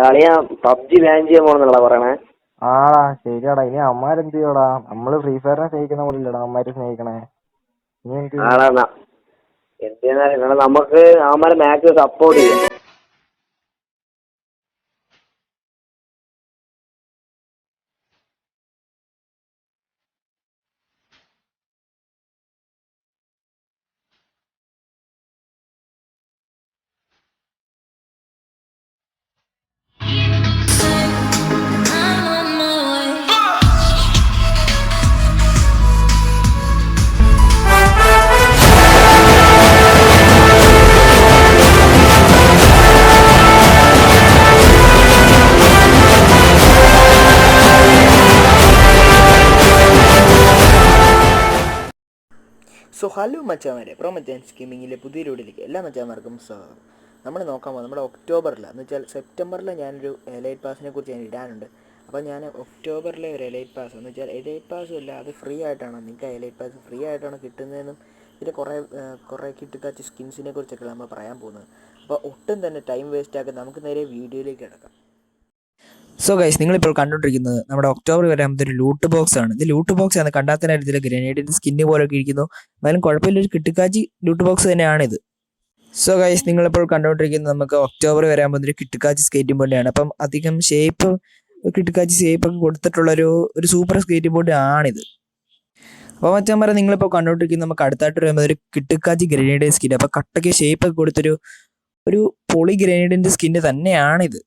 അളിയാ PUBG ban ചെയ്യാൻ പോണെന്നുള്ള പറയണേ. ആടാ ശരിയാടാ. ഇനി അമ്മാരെന്ത് ചെയ്യോടാ? നമ്മള് ഫ്രീ ഫയറിനെ സ്നേഹിക്കുന്ന പോലെ ഇല്ലടാ അമ്മാര് സ്നേഹിക്കണേ. നീ എന്ത് ചെയ്യും? ആടാ എന്തെന്നാ നമുക്ക് അവന്മാരെ മാക്സിമം സപ്പോർട്ട് ചെയ്യാം. സോ ഹലോ മച്ചാമാരെ, പ്രൊമറ്റൻസ് ഗെയിമിങ്ങിലെ പുതിയ വീഡിയോയിലേക്ക് എല്ലാ മച്ചാമാർക്കും സ്വാഗതം. നമ്മൾ നോക്കാൻ പോകുന്നത് നമ്മുടെ ഒക്ടോബറിൽ എന്ന് വെച്ചാൽ സെപ്റ്റംബറിൽ ഞാനൊരു എലൈറ്റ് പാസിനെ കുറിച്ച് ഞാൻ ഇടാനുണ്ട്. അപ്പോൾ ഞാൻ ഒക്ടോബറിലെ ഒരു എലൈറ്റ് പാസ് എന്ന് വെച്ചാൽ എലൈറ്റ് പാസും അല്ല, അത് ഫ്രീ ആയിട്ടാണ്. നിങ്ങൾക്ക് എലൈറ്റ് പാസ് ഫ്രീ ആയിട്ടാണ് കിട്ടുന്നതെന്നും ഇതിൻ്റെ കുറേ കിട്ടുകാച്ച സ്കിൻസിനെ കുറിച്ചൊക്കെ നമ്മൾ പറയാൻ പോകുന്നത്. അപ്പോൾ ഒട്ടും തന്നെ ടൈം വേസ്റ്റ് ആക്കി നമുക്ക് നേരെ വീഡിയോയിലേക്ക് കിടക്കാം. സോ ഗൈസ്, നിങ്ങളിപ്പോൾ കണ്ടുകൊണ്ടിരിക്കുന്നത് നമ്മുടെ ഒക്ടോബർ വരാകുമ്പോൾ ഒരു ലൂട്ട് ബോക്സ് ആണ്. ഇത് ലൂട്ട് ബോക്സ് ആണ്, കണ്ടാത്ത ഇതിൽ ഗ്രനേഡിൻ്റെ സ്കിന്ന് പോലൊക്കെ ഇരിക്കുന്നു. എന്നാലും കുഴപ്പമില്ലൊരു കിട്ടുക്കാച്ചി ലൂട്ട് ബോക്സ് തന്നെയാണിത്. സോ ഗൈസ്, നിങ്ങളിപ്പോൾ കണ്ടുകൊണ്ടിരിക്കുന്നത് നമുക്ക് ഒക്ടോബർ വരാകുമ്പോൾ ഒരു കിട്ടുക്കാച്ചി സ്കേറ്റിംഗ് ബോർഡാണ്. അപ്പം അധികം കിട്ടുക്കാച്ചി ഷേപ്പൊക്കെ കൊടുത്തിട്ടുള്ള ഒരു സൂപ്പർ സ്കേറ്റിംഗ് ബോർഡ് ആണിത്. അപ്പോൾ മച്ചാൻ നിങ്ങളിപ്പോൾ കണ്ടുകൊണ്ടിരിക്കുന്നത് നമുക്ക് അടുത്തായിട്ട് വരുമ്പോൾ ഒരു കിട്ടുക്കാച്ചി ഗ്രനേഡ് സ്കിൻ. അപ്പോൾ കട്ടയ്ക്ക് ഷേപ്പൊക്കെ കൊടുത്തൊരു പൊളി ഗ്രനേഡിൻ്റെ സ്കിന്ന് തന്നെയാണിത്.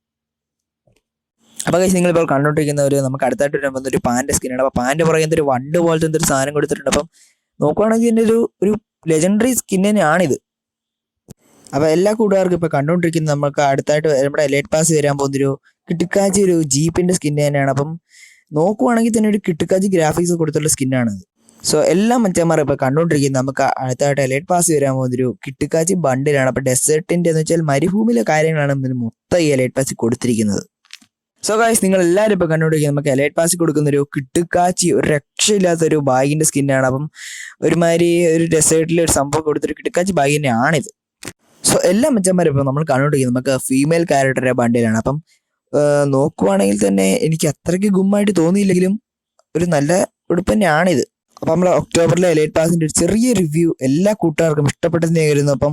അപ്പോൾ ഗൈസ്, നിങ്ങളിപ്പോൾ കണ്ടുകൊണ്ടിരിക്കുന്ന നമുക്ക് അടുത്തായിട്ട് വരുമ്പോൾ ഒരു പാൻ്റെ സ്കിന്നാണ്. അപ്പോൾ പാൻ്റെ പുറകെ ഒരു വണ്ട് പോലത്തെ എന്തൊരു സാധനം കൊടുത്തിട്ടുണ്ട്. അപ്പം നോക്കുവാണെങ്കിൽ ഇതിൻ്റെ ഒരു ലെജൻഡറി സ്കിൻ തന്നെയാണിത്. അപ്പോൾ എല്ലാ കൂട്ടുകാർക്കും ഇപ്പോൾ കണ്ടുകൊണ്ടിരിക്കുന്നത് നമുക്ക് അടുത്തായിട്ട് നമ്മുടെ എലൈറ്റ് പാസ് വരാൻ പോകുന്നൊരു കിട്ടുക്കാച്ചി ഒരു ജീപ്പിൻ്റെ സ്കിൻ തന്നെയാണ്. അപ്പം നോക്കുവാണെങ്കിൽ തന്നെ ഒരു കിട്ടുക്കാച്ചി ഗ്രാഫിക്സ് കൊടുത്തുള്ള സ്കിന്നാണ്. സോ എല്ലാ മച്ചന്മാരും ഇപ്പോൾ കണ്ടുകൊണ്ടിരിക്കുന്നത് നമുക്ക് അടുത്തായിട്ട് എലൈറ്റ് പാസ് വരാൻ പോകുന്നൊരു കിട്ടുക്കാച്ചി ബണ്ടിലാണ്. അപ്പോൾ ഡെസേർട്ടിൻ്റെ എന്ന് വെച്ചാൽ മരുഭൂമിയിലെ കാര്യങ്ങളാണ് ഇതിന് മൊത്തം ഈ എലൈറ്റ് പാസ് കൊടുത്തിരിക്കുന്നത്. സോ ഗൈസ്, നിങ്ങൾ എല്ലാവരും ഇപ്പോൾ കണ്ടുപിടിക്കുന്നത് നമുക്ക് എലൈറ്റ് പാസ് കൊടുക്കുന്നൊരു കിട്ടുക്കാച്ചി ഒരു രക്ഷയില്ലാത്തൊരു ബാഗിൻ്റെ സ്കിന്നാണ്. അപ്പം ഒരുമാതിരി ഒരു ഡെസേർട്ടിൽ ഒരു സംഭവം കൊടുത്തൊരു കിട്ടുക്കാച്ചി ബാഗ് തന്നെയാണിത്. സോ എല്ലാ മച്ചന്മാരും ഇപ്പോൾ നമ്മൾ കണ്ടുപിടിക്കുന്നത് നമുക്ക് ഫീമെയിൽ ക്യാരക്ടറുടെ ബണ്ടിലാണ്. അപ്പം നോക്കുവാണെങ്കിൽ തന്നെ എനിക്ക് അത്രയ്ക്ക് ഗുമ്മായിട്ട് തോന്നിയില്ലെങ്കിലും ഒരു നല്ല ഉടുപ്പ് തന്നെയാണിത്. അപ്പം നമ്മൾ ഒക്ടോബറിലെ എലൈറ്റ് പാസിൻ്റെ ഒരു ചെറിയ റിവ്യൂ എല്ലാ കൂട്ടുകാർക്കും ഇഷ്ടപ്പെട്ടെന്ന് കരുതുന്നു. അപ്പം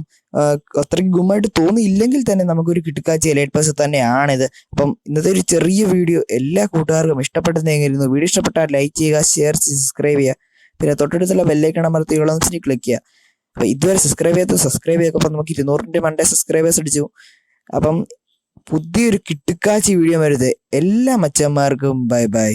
അത്രയ്ക്ക് ഗുമ്മായിട്ട് തോന്നിയില്ലെങ്കിൽ തന്നെ നമുക്കൊരു കിട്ടുക്കാച്ചി എലൈറ്റ് പാസ് തന്നെയാണിത്. അപ്പം ഇന്നത്തെ ഒരു ചെറിയ വീഡിയോ എല്ലാ കൂട്ടുകാർക്കും ഇഷ്ടപ്പെട്ടെന്ന് കരുതുന്നു. വീഡിയോ ഇഷ്ടപ്പെട്ടാൽ ലൈക്ക് ചെയ്യുക, ഷെയർ ചെയ്യുക, സബ്സ്ക്രൈബ് ചെയ്യുക. പിന്നെ തൊട്ടടുത്തുള്ള ബെല്ലൈക്കൺ അമർത്തി ക്ലിക്ക് ചെയ്യുക. അപ്പം ഇതുവരെ സബ്സ്ക്രൈബ് ചെയ്യുക. അപ്പം നമുക്ക് 200 മണ്ടേ സബ്സ്ക്രൈബേഴ്സ് അടിച്ചു. അപ്പം പുതിയൊരു കിട്ടുക്കാച്ചി വീഡിയോ വരുന്നത് എല്ലാ മച്ചന്മാർക്കും ബൈ ബൈ.